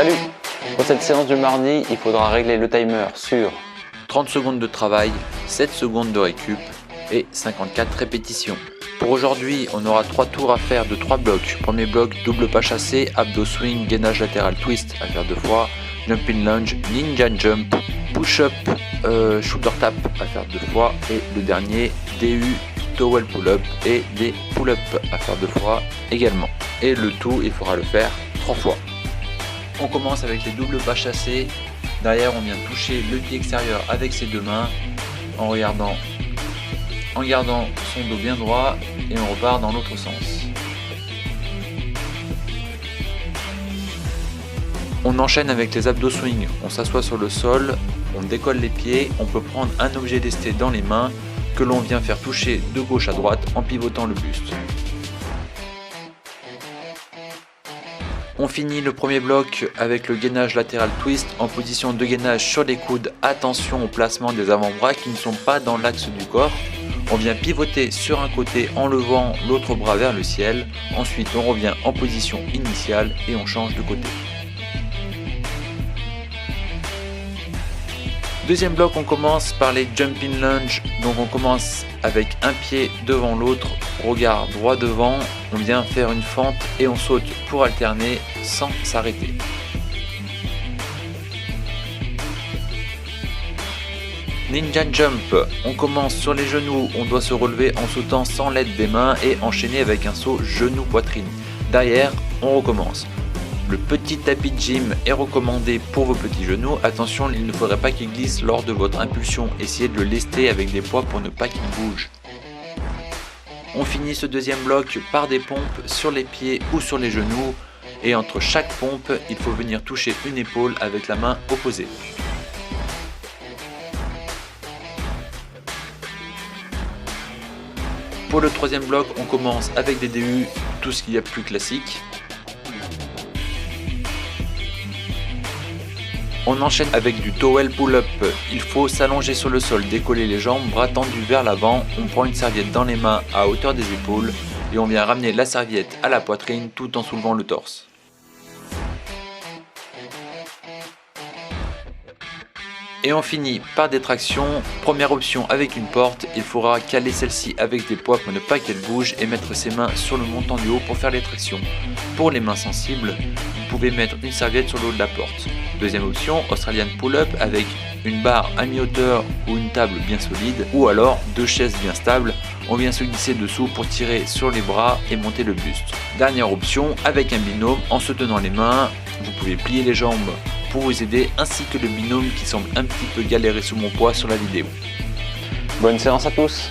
Salut! Pour cette séance du mardi, il faudra régler le timer sur 30 secondes de travail, 7 secondes de récup et 54 répétitions. Pour aujourd'hui, on aura 3 tours à faire de 3 blocs. Premier bloc, double pas chassé, abdos swing, gainage latéral twist à faire 2 fois, jumping lunge, ninja jump, push-up, shoulder tap à faire 2 fois et le dernier, DU, towel pull-up et des pull-up à faire 2 fois également. Et le tout, il faudra le faire 3 fois. On commence avec les doubles pas chassés. Derrière, on vient toucher le pied extérieur avec ses deux mains en gardant son dos bien droit et on repart dans l'autre sens. On enchaîne avec les abdos swing. On s'assoit sur le sol, on décolle les pieds, on peut prendre un objet lesté dans les mains que l'on vient faire toucher de gauche à droite en pivotant le buste. On finit le premier bloc avec le gainage latéral twist en position de gainage sur les coudes. Attention au placement des avant-bras qui ne sont pas dans l'axe du corps. On vient pivoter sur un côté en levant l'autre bras vers le ciel. Ensuite, on revient en position initiale et on change de côté. Deuxième bloc, on commence par les jumping lunge. Donc on commence avec un pied devant l'autre, regard droit devant. On vient faire une fente et on saute pour alterner sans s'arrêter. Ninja jump, on commence sur les genoux, on doit se relever en sautant sans l'aide des mains et enchaîner avec un saut genou-poitrine. Derrière, on recommence. Le petit tapis de gym est recommandé pour vos petits genoux. Attention, il ne faudrait pas qu'il glisse lors de votre impulsion. Essayez de le lester avec des poids pour ne pas qu'il bouge. On finit ce deuxième bloc par des pompes sur les pieds ou sur les genoux. Et entre chaque pompe, il faut venir toucher une épaule avec la main opposée. Pour le troisième bloc, on commence avec des DU, tout ce qu'il y a de plus classique. On enchaîne avec du towel pull-up. Il faut s'allonger sur le sol, décoller les jambes, bras tendus vers l'avant. On prend une serviette dans les mains à hauteur des épaules et on vient ramener la serviette à la poitrine tout en soulevant le torse. Et on finit par des tractions. Première option avec une porte, il faudra caler celle-ci avec des poids pour ne pas qu'elle bouge et mettre ses mains sur le montant du haut pour faire les tractions. Pour les mains sensibles, vous pouvez mettre une serviette sur le haut de la porte. Deuxième option, Australian pull-up avec une barre à mi-hauteur ou une table bien solide ou alors 2 chaises bien stables. On vient se glisser dessous pour tirer sur les bras et monter le buste. Dernière option, avec un binôme en se tenant les mains, vous pouvez plier les jambes pour vous aider ainsi que le binôme qui semble un petit peu galérer sous mon poids sur la vidéo. bonne séance à tous!